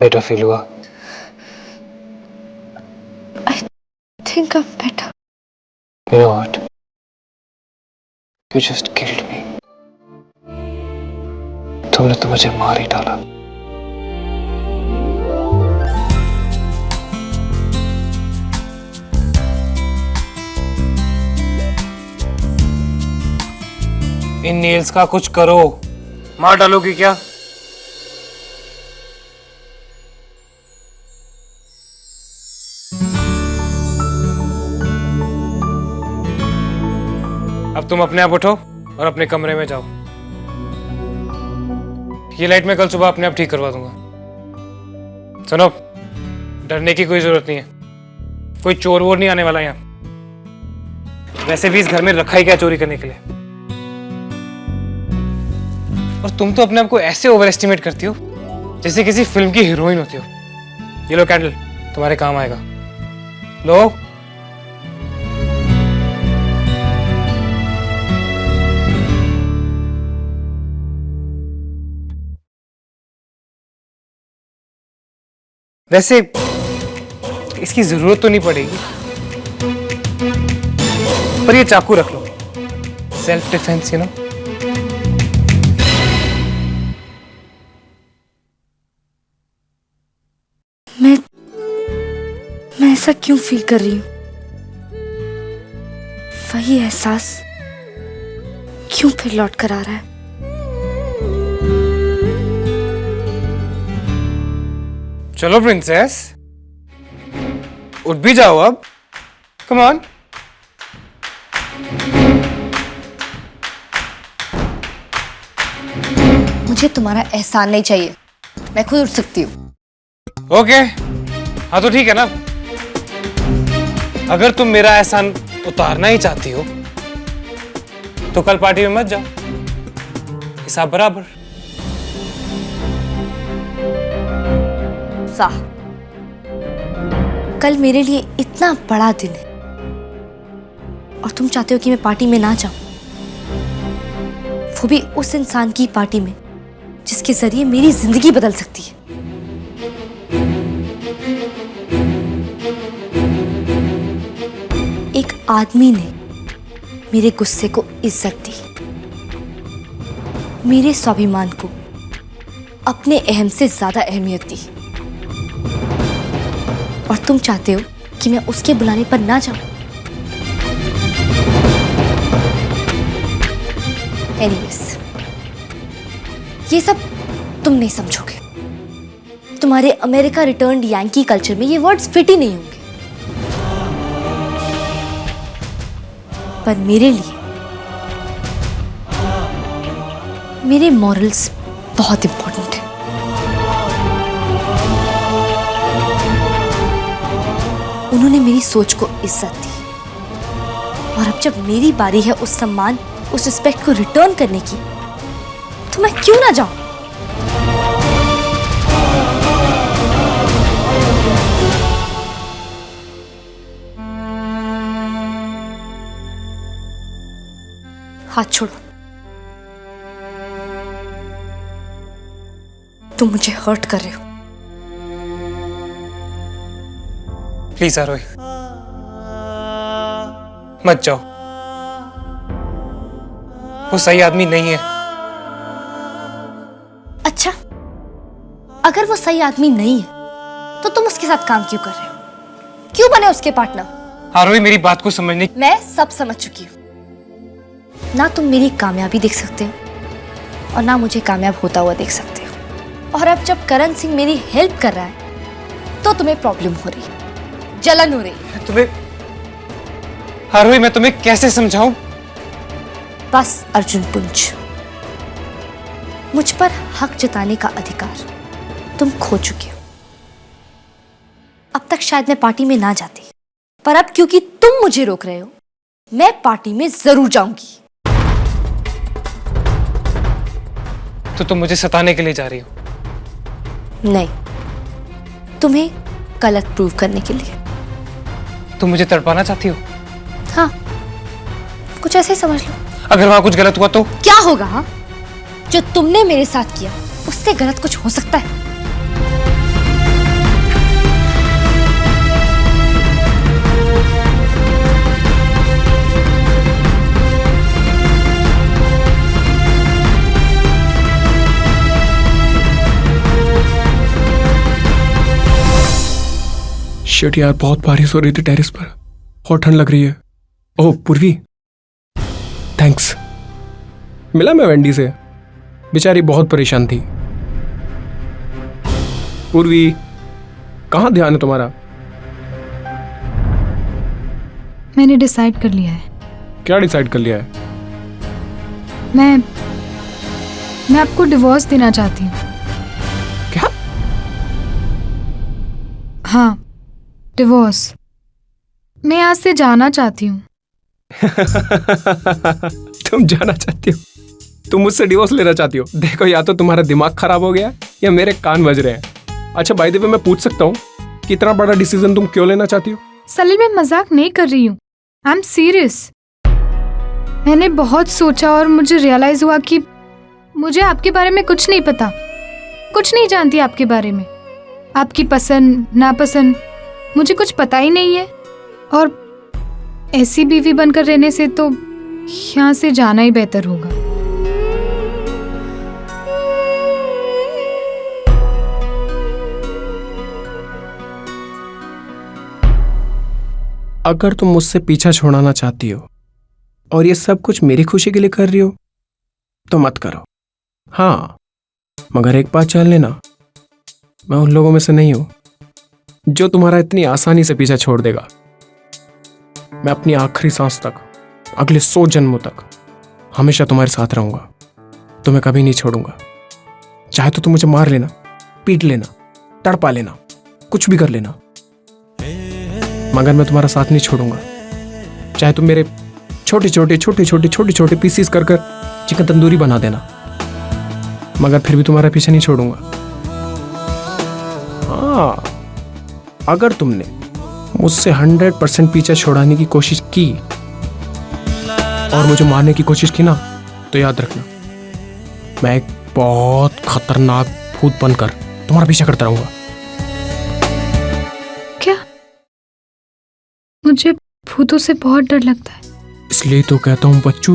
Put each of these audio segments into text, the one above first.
Better feel हुआ? I think I'm better. You know what? You just killed me. तुमने तो मुझे मार ही डाला। इन नेल्स का कुछ करो। मार डालोगी क्या? अब तुम अपने आप उठो और अपने कमरे में जाओ। ये लाइट मैं कल सुबह अपने आप ठीक करवा दूंगा। सुनो, डरने की कोई जरूरत नहीं है। कोई चोर वोर नहीं आने वाला यहाँ। वैसे भी इस घर में रखा ही क्या चोरी करने के लिए। और तुम तो अपने आप को ऐसे ओवर एस्टिमेट करती हो जैसे किसी फिल्म की हीरोइन होती हो। ये लो कैंडल, तुम्हारे काम आएगा। लो। वैसे इसकी जरूरत तो नहीं पड़ेगी, पर ये चाकू रख लो, सेल्फ डिफेंस, यू नो। मैं ऐसा क्यों फील कर रही हूँ? वही एहसास क्यों फिर लौट कर आ रहा है? चलो प्रिंसेस, उठ भी जाओ अब। Come on. मुझे तुम्हारा एहसान नहीं चाहिए, मैं खुद उठ सकती हूँ। ओके, हाँ तो ठीक है ना। अगर तुम मेरा एहसान उतारना ही चाहती हो तो कल पार्टी में मत जाओ, हिसाब बराबर। वाह, कल मेरे लिए इतना बड़ा दिन है और तुम चाहते हो कि मैं पार्टी में ना जाऊं, वो भी उस इंसान की पार्टी में जिसके जरिए मेरी जिंदगी बदल सकती है। एक आदमी ने मेरे गुस्से को इज्जत दी, मेरे स्वाभिमान को अपने अहम से ज्यादा अहमियत दी, और तुम चाहते हो कि मैं उसके बुलाने पर ना जाऊं। एनीवेज, ये सब तुम नहीं समझोगे। तुम्हारे अमेरिका रिटर्न्ड यांकी कल्चर में ये वर्ड्स फिट ही नहीं होंगे, पर मेरे लिए मेरे मॉरल्स बहुत इंपॉर्टेंट है। उन्होंने मेरी सोच को इज्जत दी, और अब जब मेरी बारी है उस सम्मान, उस रिस्पेक्ट को रिटर्न करने की, तो मैं क्यों ना जाऊं? हाथ छोड़ो, तुम मुझे हर्ट कर रहे हो। प्लीज आरोही, मत जाओ। वो सही आदमी नहीं है। अच्छा, अगर वो सही आदमी नहीं है तो तुम उसके साथ काम क्यों कर रहे हो? क्यों बने उसके पार्टनर? आरोही, मेरी बात को समझने। मैं सब समझ चुकी हूँ। ना तुम मेरी कामयाबी देख सकते हो और ना मुझे कामयाब होता हुआ देख सकते हो। और अब जब करण सिंह मेरी हेल्प कर रहा है तो तुम्हें प्रॉब्लम हो रही है, जलन हो रही है। तुम्हें आरोही, मैं तुम्हें कैसे समझाऊं? बस अर्जुन पुंज, मुझ पर हक जताने का अधिकार तुम खो चुके हो। अब तक शायद मैं पार्टी में ना जाती, पर अब क्योंकि तुम मुझे रोक रहे हो, मैं पार्टी में जरूर जाऊंगी। तो तुम मुझे सताने के लिए जा रही हो? नहीं, तुम्हें गलत प्रूव करने के लिए। तुम मुझे तड़पाना चाहती हो? हाँ, कुछ ऐसे ही समझ लो। अगर वहां कुछ गलत हुआ तो? क्या होगा? हाँ, जो तुमने मेरे साथ किया उससे गलत कुछ हो सकता है? शिट यार, बहुत बारिश हो रही थी टेरेस पर और ठंड लग रही है। ओह पूर्वी, थैंक्स। मिला मैं वेंडी से, बेचारी बहुत परेशान थी। पूर्वी, कहाँ ध्यान है तुम्हारा? मैंने डिसाइड कर लिया है। क्या डिसाइड कर लिया है? मैं आपको डिवोर्स देना चाहती हूँ। क्या? हाँ, डिवोर्स। मैं यहाँ से जाना चाहती हूँ। तुम जाना चाहती हो? तुम मुझसे डिवोर्स लेना चाहती हो? देखो, या तो तुम्हारा दिमाग खराब हो गया या मेरे कान बज रहे हैं। अच्छा बाय द वे, मैं पूछ सकता हूँ कि इतना बड़ा डिसीजन तुम क्यों लेना चाहती हो? सलील, मैं मजाक नहीं कर रही हूँ। I am serious. मैंने बहुत सोचा और मुझे रियलाइज हुआ कि मुझे आपके बारे में कुछ नहीं पता, कुछ नहीं जानती आपके बारे में। आपकी पसंद नापसंद मुझे कुछ पता ही नहीं है, और ऐसी बीवी बनकर रहने से तो यहाँ से जाना ही बेहतर होगा। अगर तुम मुझसे पीछा छोड़ाना चाहती हो और ये सब कुछ मेरी खुशी के लिए कर रही हो तो मत करो। हाँ, मगर एक बात जान लेना, मैं उन लोगों में से नहीं हूं जो तुम्हारा इतनी आसानी से पीछा छोड़ देगा। मैं अपनी आखिरी सांस तक, अगले 100 जन्मों तक हमेशा तुम्हारे साथ रहूंगा। तुम्हें कभी नहीं छोड़ूंगा। चाहे तो तुम मुझे मार लेना, पीट लेना, तड़पा लेना, कुछ भी कर लेना, मगर मैं तुम्हारा साथ नहीं छोड़ूंगा। चाहे तुम मेरे छोटे छोटे पीसीस कर कर चिकन तंदूरी बना देना, मगर फिर भी तुम्हारा पीछे नहीं छोड़ूंगा। हाँ, अगर तुमने मुझसे 100% पीछा छुड़ाने की कोशिश की और मुझे मारने की कोशिश की ना, तो याद रखना, मैं एक बहुत खतरनाक भूत बनकर तुम्हारा पीछा करता रहूंगा। क्या? मुझे भूतों से बहुत डर लगता है। इसलिए तो कहता हूं बच्चू,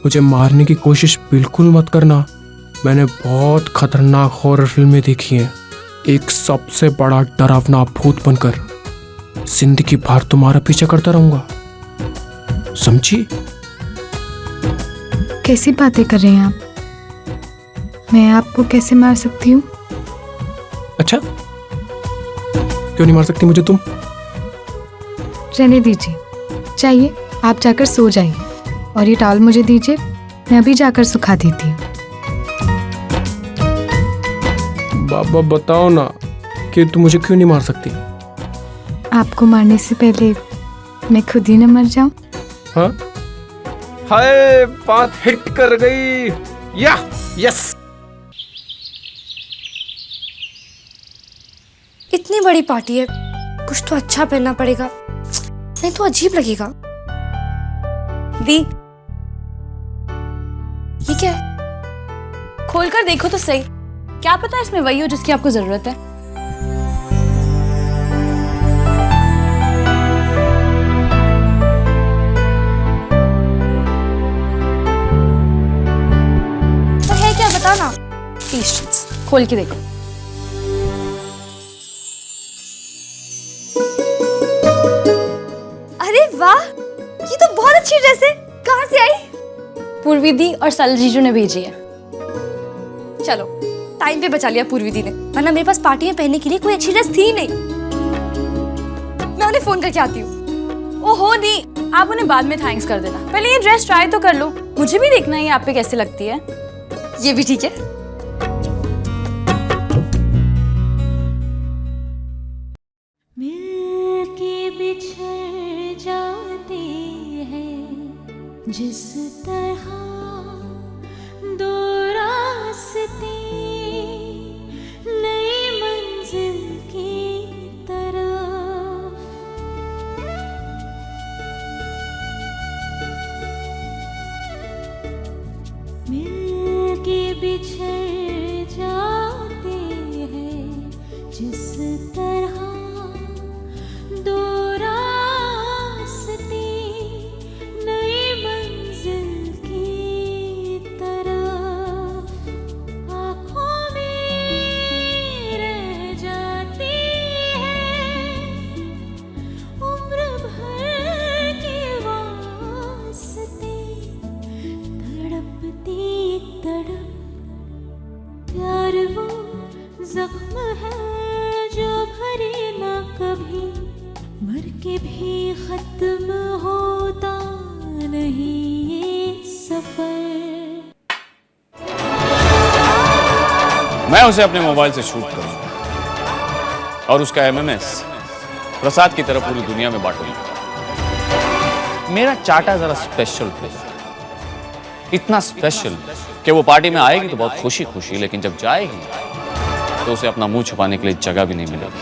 मुझे मारने की कोशिश बिल्कुल मत करना। मैंने बहुत खतरनाक हॉरर फिल्में देखी हैं। एक सबसे बड़ा डरावना भूत बनकर जिंदगी भर तुम्हारा पीछा करता रहूंगा, समझी? कैसी बातें कर रहे हैं आप? मैं आपको कैसे मार सकती हूँ? अच्छा, क्यों नहीं मार सकती मुझे तुम? रहने दीजिए, चाहिए आप जाकर सो जाइए, और ये टॉवल मुझे दीजिए, मैं अभी जाकर सुखा देती हूँ। बाबा बताओ ना कि तुम मुझे क्यों नहीं मार सकती? आपको मारने से पहले मैं खुद ही न मर जाऊं? हाँ? हाय, बात हिट कर गई। या यस। इतनी बड़ी पार्टी है, कुछ तो अच्छा पहनना पड़ेगा, नहीं तो अजीब लगेगा। दी, ये क्या है? खोलकर देखो तो सही, क्या पता इसमें वही हो जिसकी आपको जरूरत है। तो है क्या, बताना। पेशेंस, खोल के देखो। अरे वाह, ये तो बहुत अच्छी ड्रेस है। कहाँ से आई? पूर्वी दी और सल जीजू ने भेजी है। चलो, टाइम पे बचा लिया पूर्वी दी ने, वरना मेरे पास पार्टी में पहनने के लिए कोई अच्छी ड्रेस थी नहीं। मैं उन्हें फोन करके आती हूँ। ओहो दी, आप उन्हें बाद में थैंक्स कर देना, पहले ये ड्रेस ट्राई तो कर लो, मुझे भी देखना है आप पे कैसे लगती है। ये भी ठीक है। मिलके बिछड़ जाते हैं जिस तरह दो रास्ते नई मंजिल की तरफ। मिलके बिछड़ जाते हैं जिस तरह दो रास्ते नई मंजिल की तरफ। आँखों में रह जाती है खत्म होता नहीं ये सफर। मैं उसे अपने मोबाइल से शूट करूंगा और उसका एमएमएस प्रसाद की तरफ पूरी दुनिया में बांटूंगा। मेरा चाटा जरा स्पेशल है, इतना स्पेशल कि वो पार्टी में आएगी तो बहुत खुशी खुशी, लेकिन जब जाएगी तो उसे अपना मुंह छुपाने के लिए जगह भी नहीं मिलेगी।